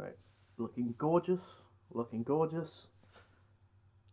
Alright, looking gorgeous, looking gorgeous.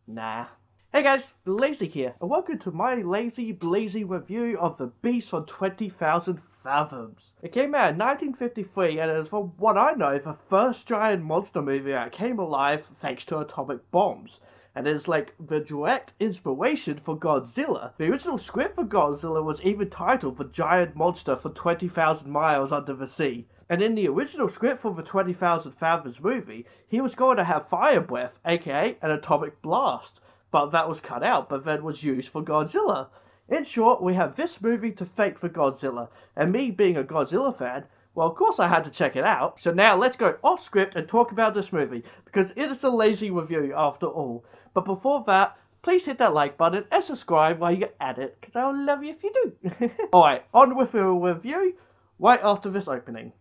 Nah. Hey guys, Blazie here, and welcome to my lazy Blazie review of The Beast from 20,000 Fathoms. It came out in 1953, and it is, from what I know, the first giant monster movie that came alive thanks to atomic bombs. And it is like the direct inspiration for Godzilla. The original script for Godzilla was even titled The Giant Monster for 20,000 Miles Under the Sea. And in the original script for the 20,000 Fathoms movie, he was going to have fire breath, aka an atomic blast. But that was cut out, but then was used for Godzilla. In short, we have this movie to thank for Godzilla. And me being a Godzilla fan, well, of course I had to check it out. So now let's go off script and talk about this movie, because it is a lazy review after all. But before that, please hit that like button and subscribe while you're at it, because I would love you if you do. Alright, on with the review, right after this opening.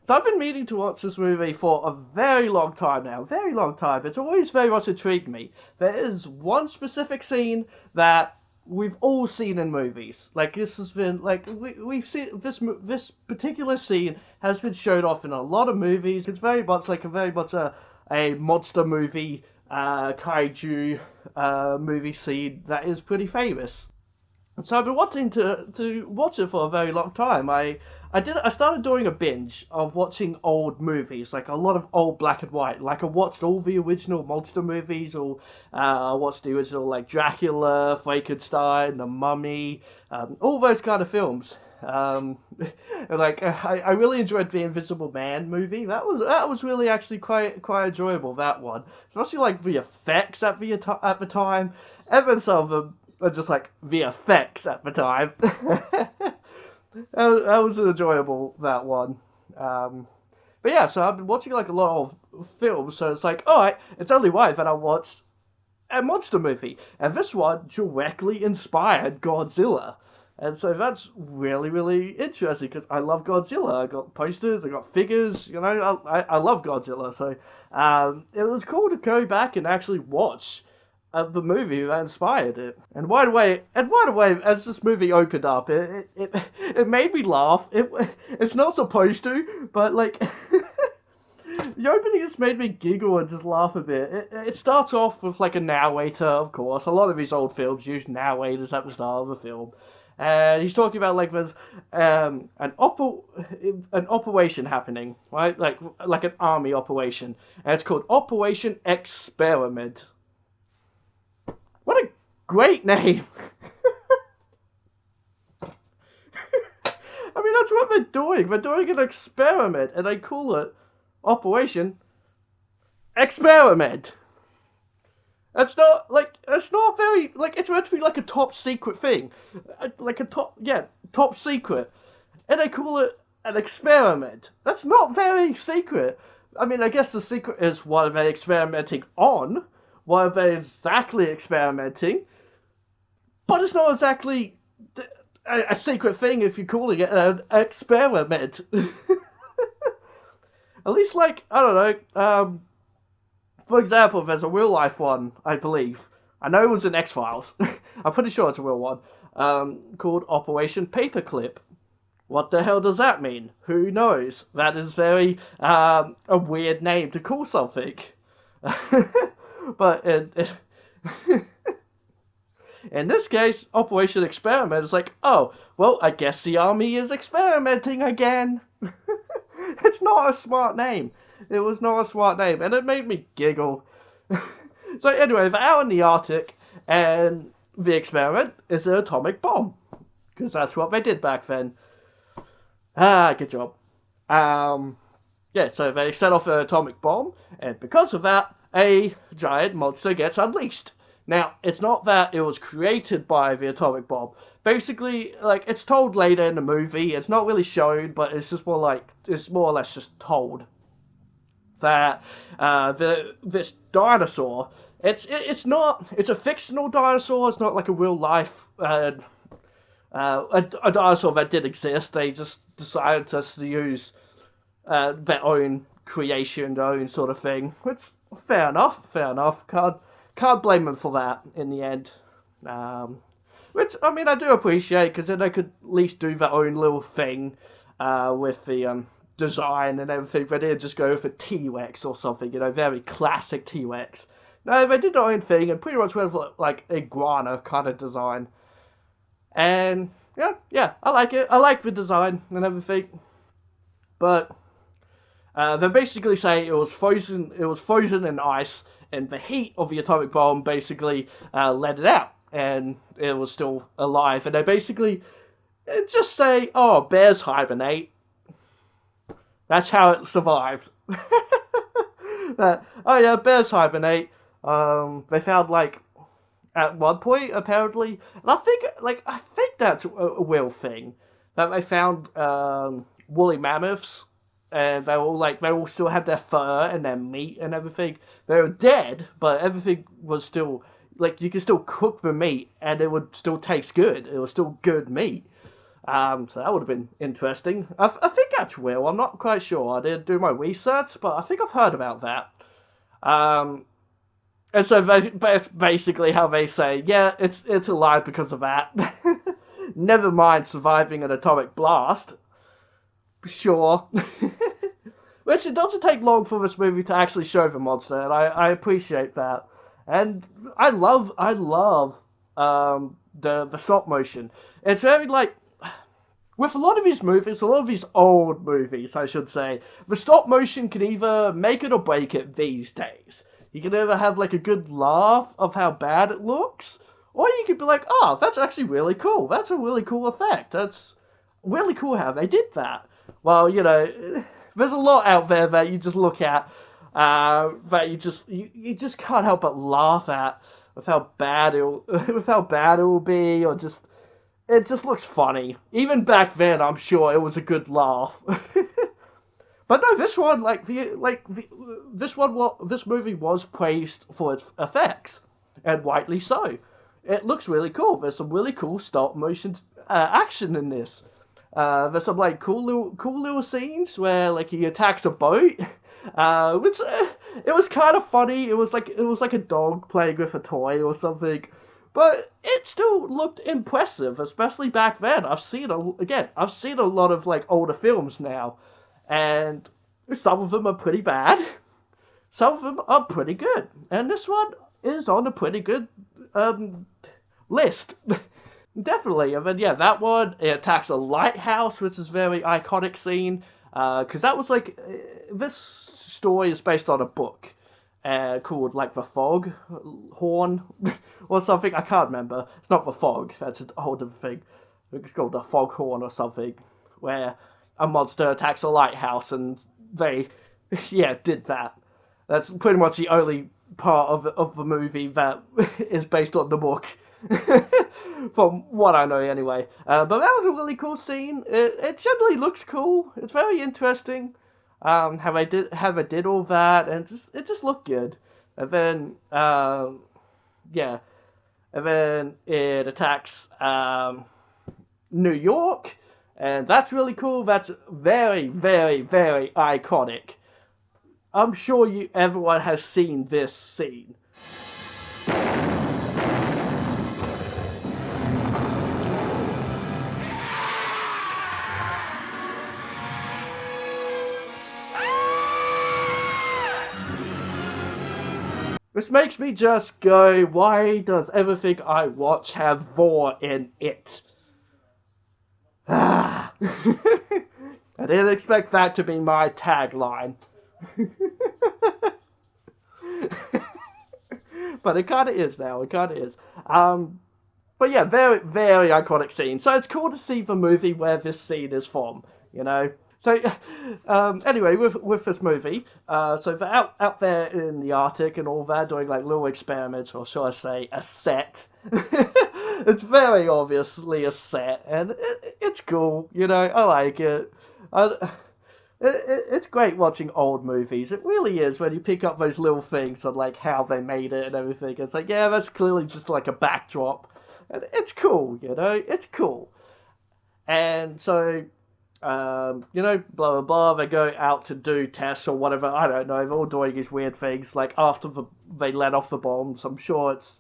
So I've been meaning to watch this movie for a very long time now, very long time. It's always very much intrigued me. There is one specific scene that we've all seen in movies. Like, this has been, like, we've seen, this particular scene has been showed off in a lot of movies. It's very much like a monster movie, kaiju movie scene that is pretty famous. So I've been wanting to watch it for a very long time. I started doing a binge of watching old movies, like a lot of old black and white. Like I watched all the original monster movies, or I watched the original like Dracula, Frankenstein, The Mummy, all those kind of films. Like I really enjoyed the Invisible Man movie. That was really actually quite enjoyable, that one. Especially like the effects at the time. Even some of them are just like the effects at the time. That was enjoyable, that one. But yeah, so I've been watching like a lot of films, so it's like, alright, it's only right that I watched a monster movie. And this one directly inspired Godzilla. And so that's really, really interesting, because I love Godzilla. I got posters, I got figures, you know, I love Godzilla. So it was cool to go back and actually watch the movie that inspired it. And right away, as this movie opened up, it made me laugh. It's not supposed to, but like the opening just made me giggle and just laugh a bit. It starts off with like a narrator, of course. A lot of these old films use narrators at the start of the film. And he's talking about like there's an operation happening, right? Like an army operation, and it's called Operation Experiment. What a great name! I mean, that's what they're doing. They're doing an experiment, and they call it Operation Experiment. It's not very, like, it's meant to be like a top secret thing. Like top secret. And they call it an experiment. That's not very secret. I mean, I guess the secret is what are they experimenting on? What are they exactly experimenting? But it's not exactly a secret thing if you're calling it an experiment. At least, like, I don't know, for example, there's a real life one, I believe. I know it was in X-Files. I'm pretty sure it's a real one. Called Operation Paperclip. What the hell does that mean? Who knows? That is very, a weird name to call something. But in this case, Operation Experiment is like, oh, well, I guess the army is experimenting again. It's not a smart name. It was not a smart name, and it made me giggle. So anyway, they're out in the Arctic, and the experiment is an atomic bomb. Because that's what they did back then. Good job. Yeah, so they set off an atomic bomb, and because of that, a giant monster gets unleashed. Now, it's not that it was created by the atomic bomb. Basically, like, it's told later in the movie. It's not really shown, but it's just more like, it's more or less just told that this dinosaur, it's a fictional dinosaur. It's not like a real life a dinosaur that did exist. They just decided to use their own creation, their own sort of thing. Which, fair enough. Can't blame them for that in the end. Which, I mean, I do appreciate, because then they could at least do their own little thing with the design and everything. They didn't just go for T-Rex or something, very classic T-Rex. No, they did their own thing and pretty much went for like iguana kind of design. And yeah, I like it. I like the design and everything. But they basically say it was frozen. It was frozen in ice, and the heat of the atomic bomb basically let it out, and it was still alive. And they basically just say, "Oh, bears hibernate." That's how it survived. Oh yeah, bears hibernate. They found like at one point apparently, and I think that's a real thing that they found woolly mammoths, and they all still had their fur and their meat and everything. They were dead, but everything was still like you could still cook the meat and it would still taste good. It was still good meat. So that would have been interesting. I think that's real. I'm not quite sure. I didn't do my research, but I think I've heard about that. Um, and so that's basically how they say, yeah, it's alive because of that. Never mind surviving an atomic blast. Sure. Which it doesn't take long for this movie to actually show the monster, and I appreciate that. And I love the stop motion. It's very like with a lot of these movies, a lot of these old movies, I should say, the stop motion can either make it or break it these days. You can either have like a good laugh of how bad it looks, or you could be like, oh, that's actually really cool. That's a really cool effect. That's really cool how they did that. Well, there's a lot out there that you just look at, that you just can't help but laugh at with how bad with how bad it will be, or just it just looks funny. Even back then, I'm sure it was a good laugh. But no, this one, this movie was praised for its effects, and rightly so. It looks really cool. There's some really cool stop motion action in this. There's some like cool little scenes where like he attacks a boat, which it was kind of funny. It was like a dog playing with a toy or something. But it still looked impressive, especially back then. I've seen a lot of like older films now, and some of them are pretty bad, some of them are pretty good, and this one is on a pretty good list. Definitely. And then yeah, that one it attacks a lighthouse, which is a very iconic scene. Because that was like this story is based on a book called like the Fog Horn or something. I can't remember. It's not the Fog. That's a whole different thing. It's called the Fog Horn or something, where a monster attacks a lighthouse, and they did that. That's pretty much the only part of the movie that is based on the book. From what I know anyway. But that was a really cool scene. It generally looks cool. It's very interesting. How I did all that, and it just looked good. And then and then it attacks New York, and that's really cool. That's very, very, very iconic. I'm sure everyone has seen this scene. This makes me just go, why does everything I watch have "vor" in it? I didn't expect that to be my tagline. But it kind of is now, it kind of is. But yeah, very, very iconic scene. So it's cool to see the movie where this scene is from, So, anyway, with this movie, so they're out there in the Arctic and all that, doing like little experiments, or shall I say, a set. It's very obviously a set, and it's cool, I like it. It's great watching old movies. It really is, when you pick up those little things on like how they made it and everything. It's like, yeah, that's clearly just like a backdrop, and it's cool, it's cool. And so, blah blah blah. They go out to do tests or whatever. I don't know. They're all doing these weird things. Like after they let off the bombs, I'm sure it's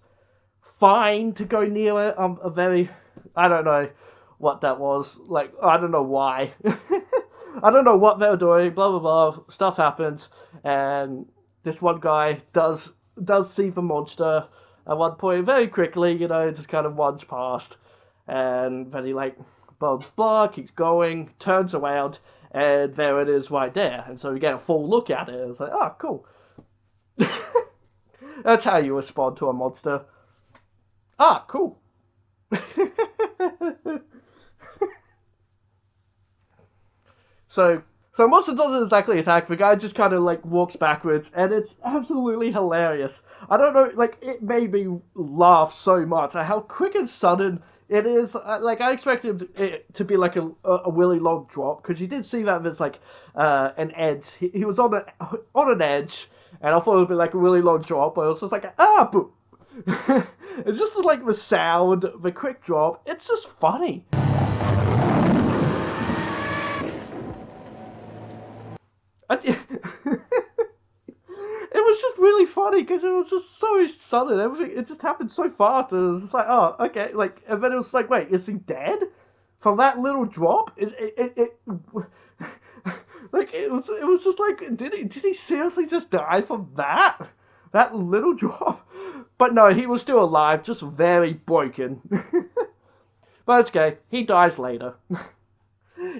fine to go near it. I'm a very, I don't know what that was. Like, I don't know why. I don't know what they were doing. Blah blah blah. Stuff happens, and this one guy does see the monster at one point very quickly. Just kind of runs past, and then he like blah blah keeps going, turns around, and there it is right there. And so we get a full look at it. It's like, oh, cool. That's how you respond to a monster. Ah, cool. So monster doesn't exactly attack. The guy just kind of like walks backwards, and it's absolutely hilarious. I don't know, like it made me laugh so much at how quick and sudden it is. Like I expected it to be like a really long drop, because you did see that there's like an edge. He was on an edge, and I thought it would be like a really long drop, but it was just like boom. It's just like the sound, the quick drop. It's just funny. It was just really funny because it was just so sudden. Everything, it just happened so fast. And it was just like, oh, okay. Like, and then it was like, wait, is he dead from that little drop? Like it was just like, did he seriously just die from that little drop? But no, he was still alive, just very broken. But it's okay. He dies later.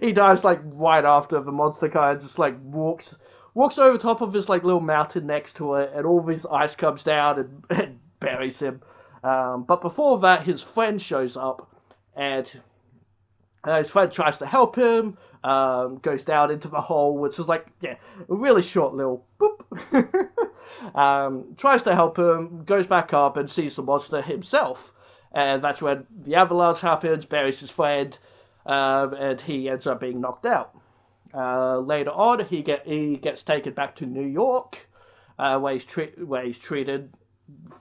He dies like right after the monster kind of just like walks over top of this like little mountain next to it, and all this ice comes down and buries him. But before that, his friend shows up, and his friend tries to help him. Goes down into the hole, which is like a really short little boop. Tries to help him, goes back up and sees the monster himself, and that's when the avalanche happens. Buries his friend. And he ends up being knocked out. Later on, he gets taken back to New York, where he's treated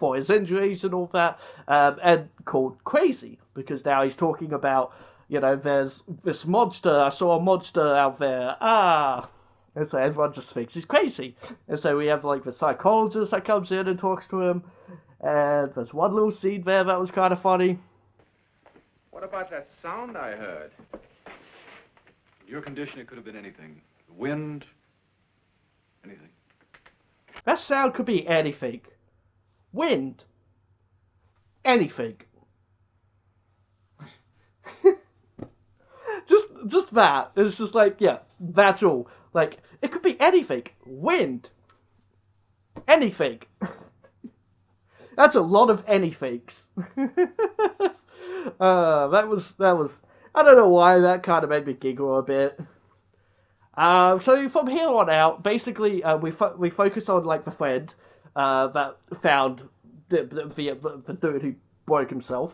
for his injuries and all that, and called crazy, because now he's talking about, there's this monster. I saw a monster out there. And so everyone just thinks he's crazy. And so we have like the psychologist that comes in and talks to him, and there's one little scene there that was kind of funny. What about that sound I heard? In your condition, it could have been anything. The wind, anything. That sound could be anything. Wind. Anything. just that. It's just like, yeah, that's all. Like, it could be anything. Wind. Anything. That's a lot of anythings. That was, I don't know why, that kind of made me giggle a bit. So from here on out, basically, we focus on, like, the friend, that found the dude who broke himself.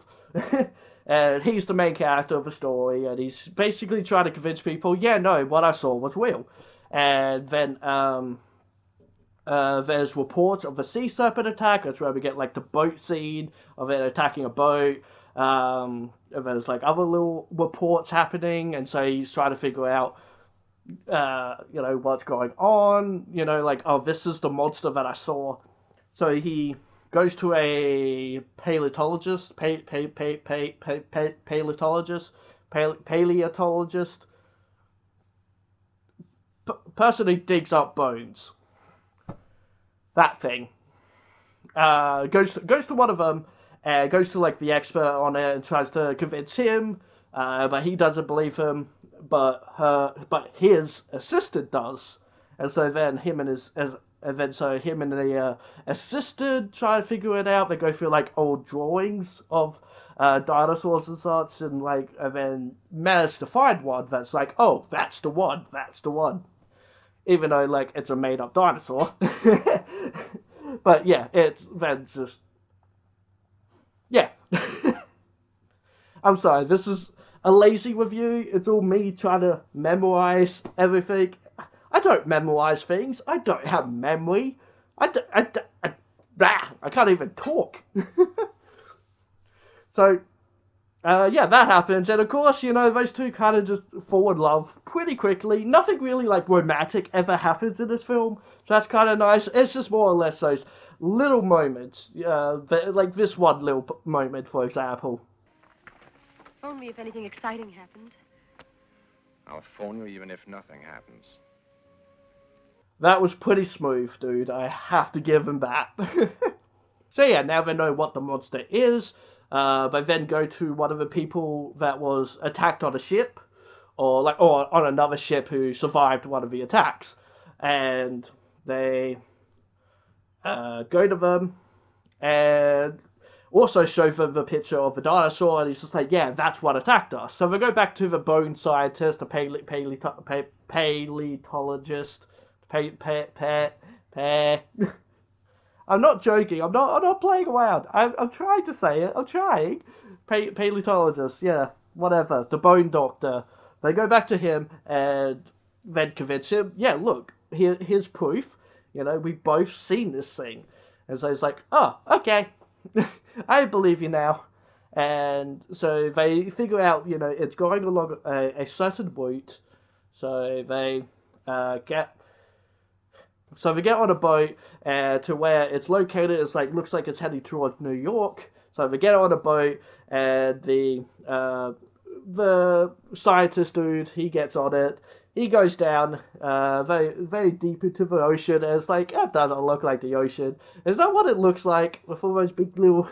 And he's the main character of the story, and he's basically trying to convince people, yeah, no, what I saw was real. And then, there's reports of a sea serpent attack. That's where we get, like, the boat scene of it attacking a boat. And there's like other little reports happening, and so he's trying to figure out, what's going on. Like, oh, this is the monster that I saw. So he goes to a paleontologist, person who digs up bones. That thing. Goes to one of them. Goes to like the expert on it and tries to convince him, but he doesn't believe him. But his assistant does, and so then him and the assistant try to figure it out. They go through like old drawings of dinosaurs and such, and then manage to find one that's like, oh, that's the one, even though like it's a made up dinosaur. But yeah, it's then just. Yeah. I'm sorry, this is a lazy review. It's all me trying to memorize everything. I don't memorize things. I don't have memory. I can't even talk. So, yeah, that happens. And of course, those two kind of just fall in love pretty quickly. Nothing really, like, romantic ever happens in this film. So that's kind of nice. It's just more or less those, little moments, like this one little moment, for example. Phone me if anything exciting happens. I'll phone you even if nothing happens. That was pretty smooth, dude. I have to give him that. So yeah, now they know what the monster is. They then go to one of the people that was attacked on a ship, or on another ship who survived one of the attacks, and they go to them and also show them the picture of the dinosaur, and he's just like, yeah, that's what attacked us. So they go back to the bone scientist, the paleontologist, I'm not joking. I'm not playing around. I'm trying to say it. I'm trying. Paleontologist, yeah, whatever. The bone doctor. They go back to him and then convince him. Yeah, look, here's proof. We've both seen this thing. And so he's like, oh, okay, I believe you now. And so they figure out, it's going along a certain route. So they get on a boat to where it's located. It's looks like it's heading towards New York. So they get on a boat, and the scientist dude, he gets on it. He goes down very, very deep into the ocean, and it's like, it doesn't look like the ocean. Is that what it looks like, with all those big little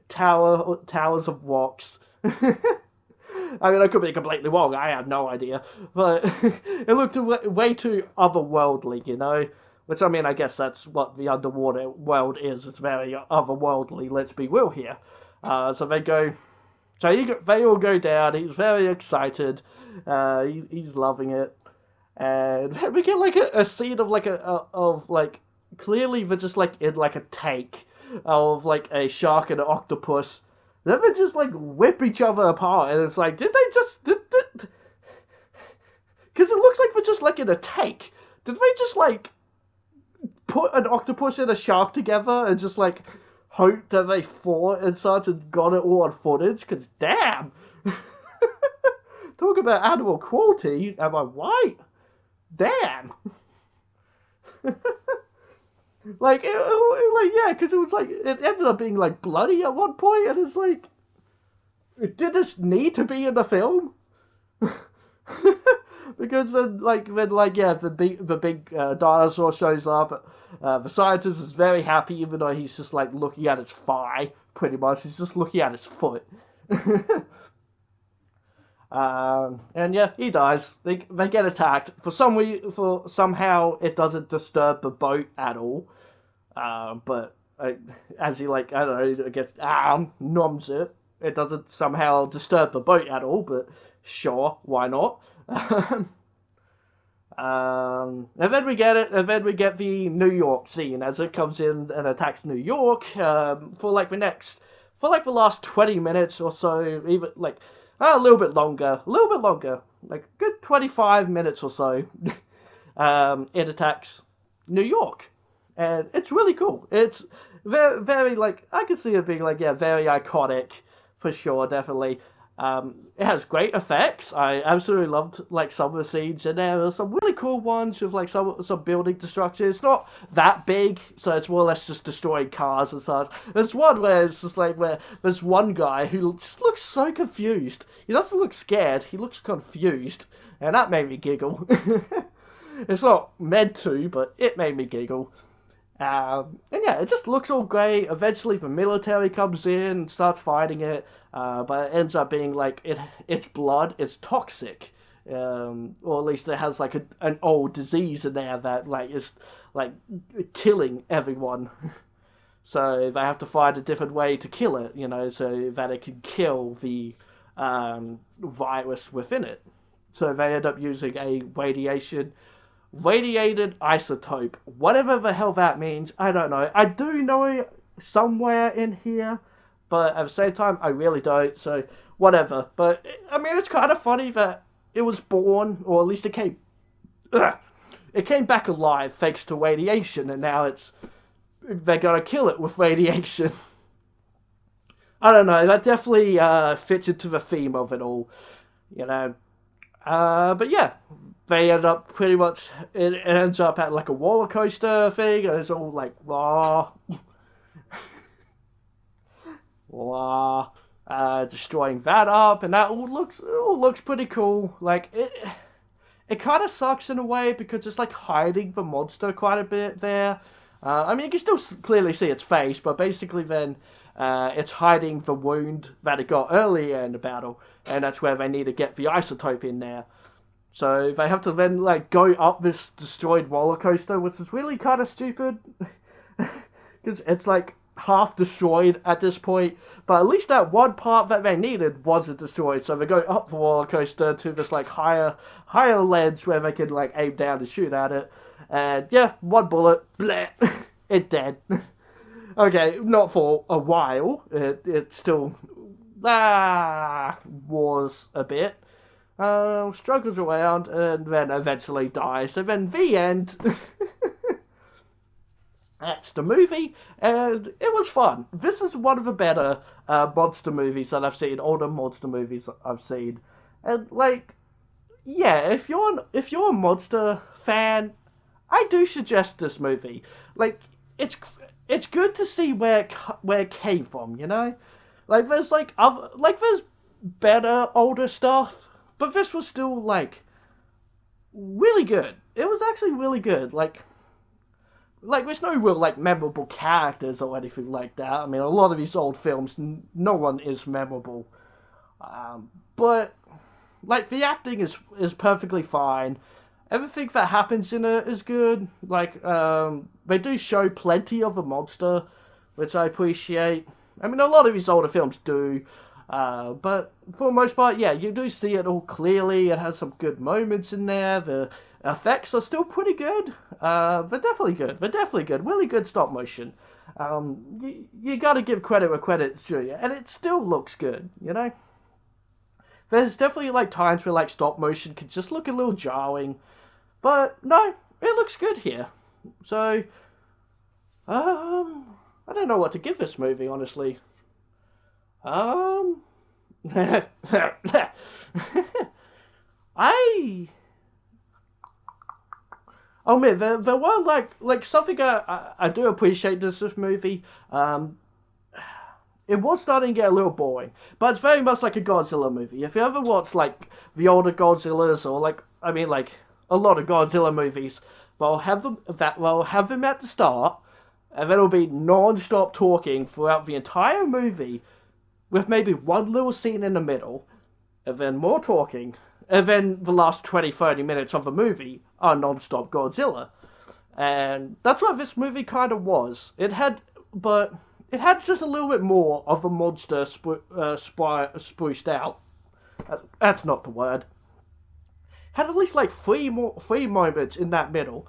towers of rocks? I mean, I could be completely wrong. I have no idea. But it looked way too otherworldly, Which, I mean, I guess that's what the underwater world is. It's very otherworldly, let's be real here. So they all go down. He's very excited. He's loving it. And we get a scene of clearly they're just in a tank of a shark and an octopus. Then they just whip each other apart, and it's like, did they just because it looks like we're just in a tank. Did they just put an octopus and a shark together and just hope that they fought and such and got it all on footage? Because damn, talk about animal cruelty. Am I right? Damn. Yeah, because it was it ended up being bloody at one point, and it's did this need to be in the film? Because then the big dinosaur shows up. The scientist is very happy, even though he's just looking at its thigh. Pretty much, he's just looking at its foot. And yeah, he dies. They get attacked for somehow it doesn't disturb the boat at all. But as he I don't know, I guess noms it. It doesn't somehow disturb the boat at all. But sure, why not? And then we get it, and then we get the New York scene as it comes in and attacks New York. For the last 20 minutes or so, even a little bit longer, good 25 minutes or so. It attacks New York, and it's really cool. It's very, very I can see it being very iconic for sure, definitely. It has great effects. I absolutely loved some of the scenes in there. There's some really cool ones with some building destruction. It's not that big, so it's more or less just destroying cars and such. There's one where it's just where there's one guy who just looks so confused. He doesn't look scared. He looks confused, and that made me giggle. It's not meant to, but it made me giggle. And yeah, it just looks all great. Eventually the military comes in and starts fighting it, but it ends up being its blood is toxic, or at least it has an old disease in there that is killing everyone. So they have to find a different way to kill it, so that it can kill the virus within it. So they end up using a radiated isotope, whatever the hell that means. I don't know. I do know it somewhere in here, but at the same time, I really don't. So whatever. But I mean, it's kind of funny that it was born, or at least it came back alive thanks to radiation, and now they're gonna kill it with radiation. I don't know. That definitely fits into the theme of it all, But yeah, they end up pretty much. It ends up at a roller coaster thing, and it's all raw. destroying that up, and that all looks pretty cool. Like it kind of sucks in a way because it's like hiding the monster quite a bit there. I mean, you can still clearly see its face, but basically then it's hiding the wound that it got earlier in the battle, and that's where they need to get the isotope in there. So they have to then like go up this destroyed roller coaster, which is really kind of stupid because it's like half destroyed at this point. But at least that one part that they needed wasn't destroyed, so they go up the roller coaster to this like higher ledge where they can like aim down and shoot at it. And yeah, one bullet, bleh, it dead. Okay, not for a while. It still was a bit. Struggles around and then eventually dies. So then the end. That's the movie, and it was fun. This is one of the better monster movies that I've seen, older monster movies I've seen. And like, yeah, if you're a monster fan, I do suggest this movie. Like, it's good to see where it came from, you know? Like there's there's better older stuff, but this was still like really good. It was actually really good. Like there's no real like memorable characters or anything like that. I mean, a lot of these old films, no one is memorable. But like the acting is perfectly fine. Everything that happens in it is good. Like they do show plenty of the monster, which I appreciate. I mean, a lot of these older films do. But for the most part, yeah, you do see it all clearly. It has some good moments in there. The effects are still pretty good. They're definitely good. They're definitely good. Really good stop motion. You gotta give credit where credit's due, and it still looks good, you know? There's definitely like times where like stop motion can just look a little jarring. But no, it looks good here. So, I don't know what to give this movie, honestly. I oh man, there were like something I do appreciate this movie. It was starting to get a little boring, but it's very much like a Godzilla movie. If you ever watch like the older Godzillas or like a lot of Godzilla movies, they'll have them at the start, and then it'll be non-stop talking throughout the entire movie, with maybe one little scene in the middle, and then more talking, and then the last 20-30 minutes of the movie are non-stop Godzilla. And that's what this movie kind of was. It had just a little bit more of the monster spruced out. That's not the word. Had at least like three moments in that middle.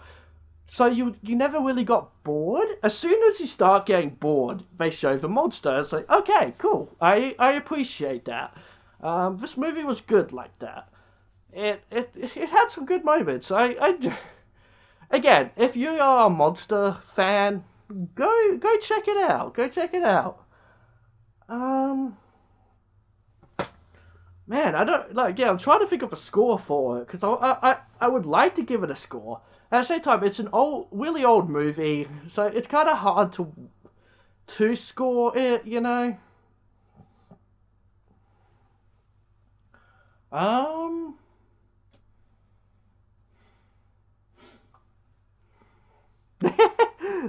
So you never really got bored. As soon as you start getting bored, they show the monster. It's like, okay, cool. I appreciate that. This movie was good like that. It had some good moments. Again, if you are a monster fan, go check it out. Go check it out. Man, I don't like. Yeah, I'm trying to think of a score for it because I would like to give it a score. At the same time, it's an really old movie, so it's kind of hard to score it, you know.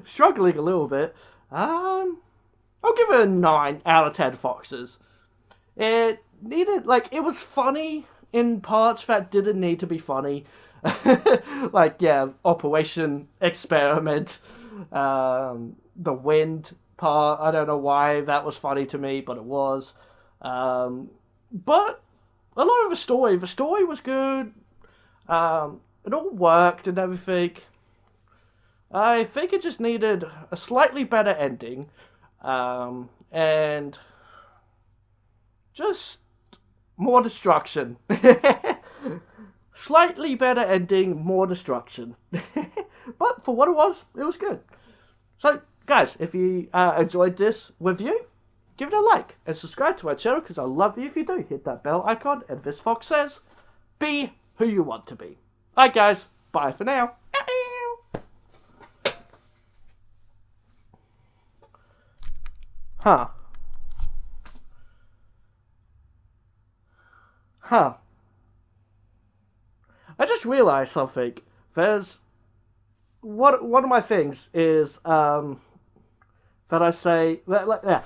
Struggling a little bit. I'll give it a 9 out of 10 foxes. It needed, like, it was funny in parts that didn't need to be funny. Like, yeah, Operation Experiment, the wind part, I don't know why that was funny to me, but it was. But a lot of the story was good. It all worked and everything. I think it just needed a slightly better ending, and just more destruction. Slightly better ending, more destruction. But for what it was good. So, guys, if you enjoyed this review, give it a like and subscribe to my channel because I love you if you do. Hit that bell icon, and VitoFox says, be who you want to be. Alright, guys, bye for now. Huh. Huh. I just realized something. There's one of my things is that I say yeah,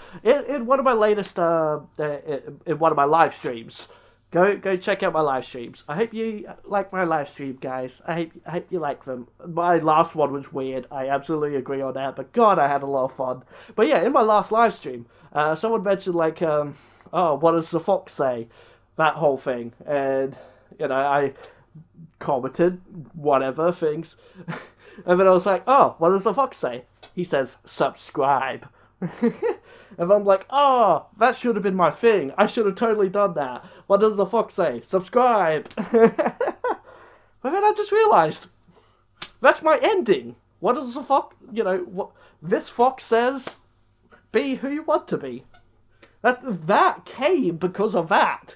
in one of my latest in one of my live streams. Go check out my live streams. I hope you like my live stream, guys. I hope you like them. My last one was weird. I absolutely agree on that. But God, I had a lot of fun. But yeah, in my last live stream, someone mentioned like, oh, what does the fox say? That whole thing, and I commented whatever things, and then I was like, oh, what does the fox say? He says subscribe. And I'm like, oh, that should have been my thing. I should have totally done that. What does the fox say? Subscribe. But then I just realized, that's my ending. What does the fox, what this fox says, be who you want to be. That came because of that.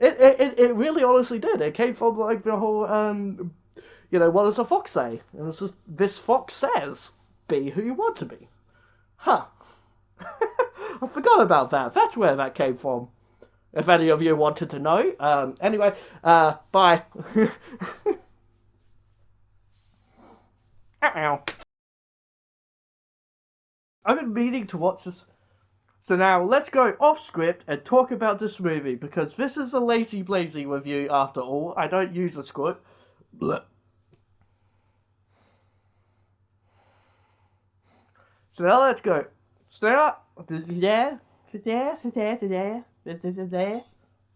It really honestly did. It came from like the whole, what does the fox say? And it's just, this fox says, be who you want to be. Huh. I forgot about that. That's where that came from. If any of you wanted to know. Anyway, bye. Ow. I've been meaning to watch this. So now, let's go off script and talk about this movie, because this is a Lazy Blazie review after all. I don't use a script. Blech. So now let's go. Start. Yeah.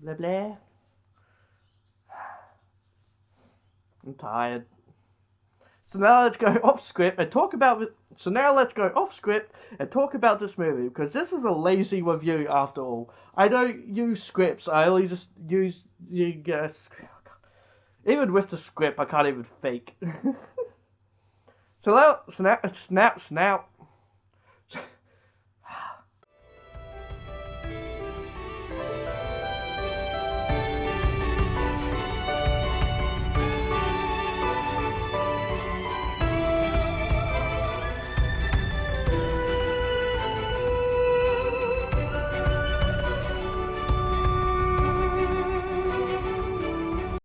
Blah blah. I'm tired. So now let's go off script and talk about this. So now let's go off script and talk about this movie, because this is a lazy review after all. I don't use scripts. I only just use even with the script, I can't even fake. So now, snap.